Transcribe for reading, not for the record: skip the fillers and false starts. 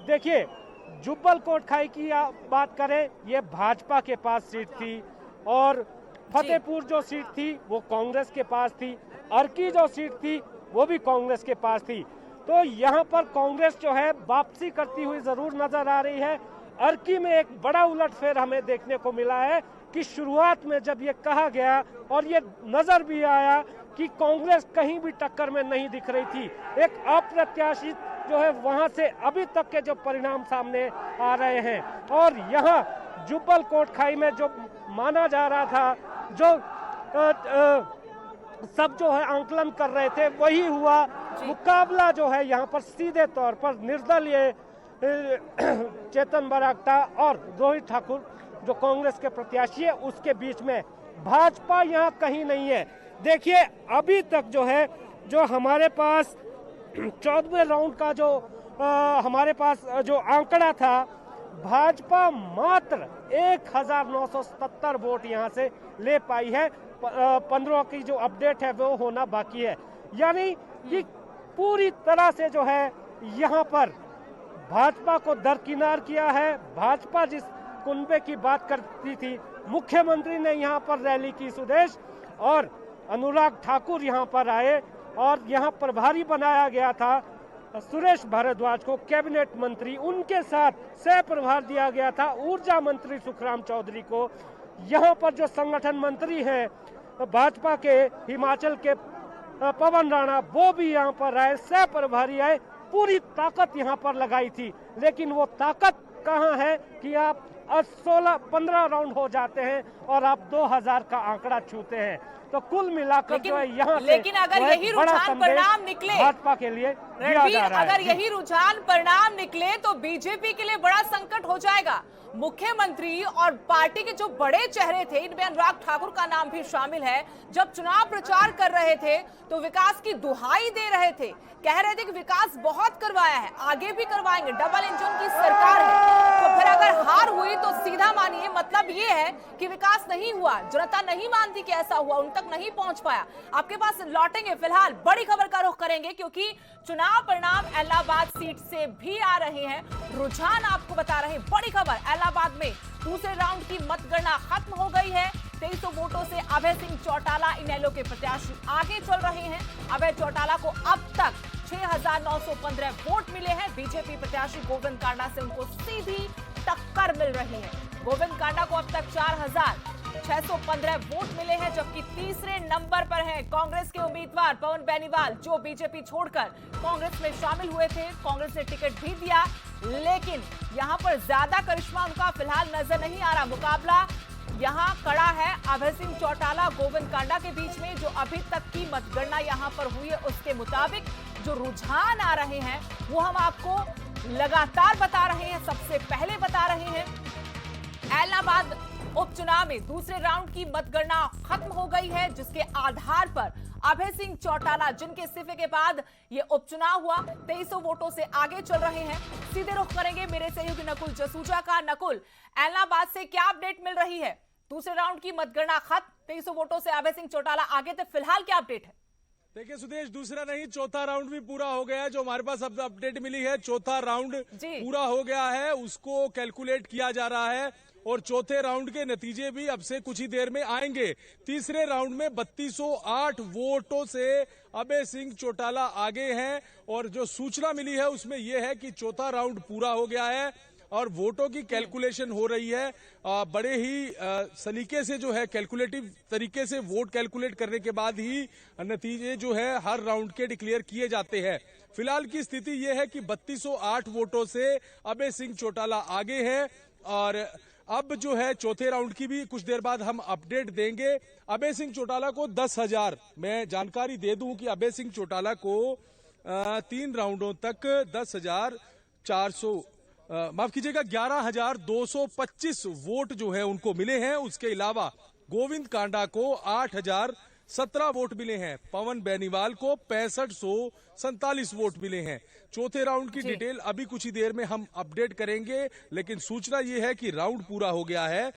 देखिए, जुब्बल कोटखाई की बात करें, ये भाजपा के पास सीट थी और फतेहपुर जो सीट थी वो कांग्रेस के पास थी, अर्की जो सीट थी वो भी कांग्रेस के पास थी। तो यहाँ पर कांग्रेस जो है वापसी करती हुई जरूर नजर आ रही है। अर्की में एक बड़ा उलटफेर हमें देखने को मिला है कि शुरुआत में जब ये कहा गया और ये नजर भी आया कि कांग्रेस कहीं भी टक्कर में नहीं दिख रही थी, एक अप्रत्याशित जो है वहां से अभी तक के जो परिणाम सामने आ रहे हैं। और यहाँ जुब्बल कोटखाई में जो माना जा रहा था, जो सब जो है आंकलन कर रहे थे, वही हुआ। मुकाबला जो है यहाँ पर सीधे तौर पर निर्दलीय चेतन बरागटा और रोहित ठाकुर जो कांग्रेस के प्रत्याशी है उसके बीच में, भाजपा यहाँ कहीं नहीं है। देखिए, अभी तक जो है जो हमारे पास 14वें राउंड का जो हमारे पास जो आंकड़ा था, भाजपा मात्र 1977 वोट यहाँ से ले पाई है। 15 की जो अपडेट है वो होना बाकी है। यानी कि पूरी तरह से जो है यहाँ पर भाजपा को दरकिनार किया है। भाजपा जिस कुनबे की बात करती थी, मुख्यमंत्री ने यहाँ पर रैली की सुदेश, और अनुराग ठाकुर यहाँ पर आए और यहाँ प्रभारी बनाया गया था सुरेश भारद्वाज को, कैबिनेट मंत्री, उनके साथ सह प्रभार दिया गया था ऊर्जा मंत्री सुखराम चौधरी को। यहाँ पर जो संगठन मंत्री हैं भाजपा के हिमाचल के पवन राणा, वो भी यहाँ पर आए, सह प्रभारी आए, पूरी ताकत यहाँ पर लगाई थी। लेकिन वो ताकत कहाँ है कि आप 16-15 राउंड हो जाते हैं और आप 2000 का आंकड़ा छूते हैं। तो कुल मिलाकर जो है यहाँ से लेकिन अगर यही रुझान परिणाम निकले भाजपा के लिए दिया जा रहा है, अगर यही रुझान परिणाम निकले तो बीजेपी के लिए बड़ा संकट हो जाएगा। मुख्यमंत्री और पार्टी के जो बड़े चेहरे थे, इनमें अनुराग ठाकुर का नाम भी शामिल है, जब चुनाव प्रचार कर रहे थे तो विकास की दुहाई दे रहे थे, कह रहे थे कि विकास बहुत करवाया है, आगे भी करवाएंगे, डबल इंजन की सरकार है। तो फिर अगर हार हुई तो सीधा मानिए मतलब ये है कि विकास नहीं हुआ, जनता नहीं मानती कि ऐसा हुआ, उन तक नहीं पहुंच पाया। आपके पास लौटेंगे, फिलहाल बड़ी खबर का रुख करेंगे क्योंकि चुनाव परिणाम इलाहाबाद सीट से भी आ रहे हैं। रुझान आपको बता रहे हैं, बड़ी खबर, इलाहाबाद में दूसरे राउंड की मतगणना खत्म हो गई है। 2300 वोटों से अभय सिंह चौटाला इनेलो के प्रत्याशी आगे चल रहे हैं। अभय चौटाला को अब तक 6915 वोट मिले हैं। बीजेपी प्रत्याशी गोविंद कांडा से उनको सीधी टक्कर मिल रही है। गोविंद कांडा को अब तक 4615 वोट मिले हैं, जबकि तीसरे नंबर पर हैं कांग्रेस के उम्मीदवार पवन बेनीवाल, जो बीजेपी छोड़कर कांग्रेस में शामिल हुए थे। कांग्रेस ने टिकट भी दिया, लेकिन यहां पर ज्यादा करिश्मा उनका फिलहाल नजर नहीं आ रहा। मुकाबला यहां कड़ा है अभय सिंह चौटाला गोविंद कांडा के बीच में। जो अभी तक की मतगणना यहां पर हुई है उसके मुताबिक जो रुझान आ रहे हैं वो हम आपको लगातार बता रहे हैं। सबसे पहले बता रहे हैं, इलाहाबाद उपचुनाव में दूसरे राउंड की मतगणना खत्म हो गई है, जिसके आधार पर अभय सिंह चौटाला, जिनके इस्तीफे के बाद ये उपचुनाव हुआ, 2300 वोटों से आगे चल रहे हैं। सीधे रुख करेंगे मेरे सहयोगी नकुल जसूजा का। नकुल, इलाहाबाद से क्या अपडेट मिल रही है? दूसरे राउंड की मतगणना खत्म, 2300 वोटों से अभय सिंह चौटाला आगे थे, फिलहाल क्या अपडेट है? देखिए सुदेश, दूसरा नहीं चौथा राउंड भी पूरा हो गया है। जो हमारे पास अब अपडेट मिली है, चौथा राउंड पूरा हो गया है, उसको कैलकुलेट किया जा रहा है और चौथे राउंड के नतीजे भी अब से कुछ ही देर में आएंगे। तीसरे राउंड में 3208 वोटों से अभय सिंह चौटाला आगे हैं और जो सूचना मिली है उसमें यह है कि चौथा राउंड पूरा हो गया है और वोटों की कैलकुलेशन हो रही है। बड़े ही सलीके से जो है, कैलकुलेटिव तरीके से वोट कैलकुलेट करने के बाद ही नतीजे जो है हर राउंड के डिक्लेयर किए जाते हैं। फिलहाल की स्थिति यह है कि 3208 वोटों से अभय सिंह चौटाला आगे हैं और अब जो है चौथे राउंड की भी कुछ देर बाद हम अपडेट देंगे। अभय सिंह चौटाला को 10,000, मैं जानकारी दे दूं कि अभय सिंह चौटाला को 3 राउंडों तक 10,400 माफ कीजिएगा 11,225 वोट जो है उनको मिले हैं। उसके अलावा गोविंद कांडा को 8,017 वोट मिले हैं। पवन बेनीवाल को 6547 वोट मिले हैं। चौथे राउंड की डिटेल अभी कुछ ही देर में हम अपडेट करेंगे, लेकिन सूचना यह है कि राउंड पूरा हो गया है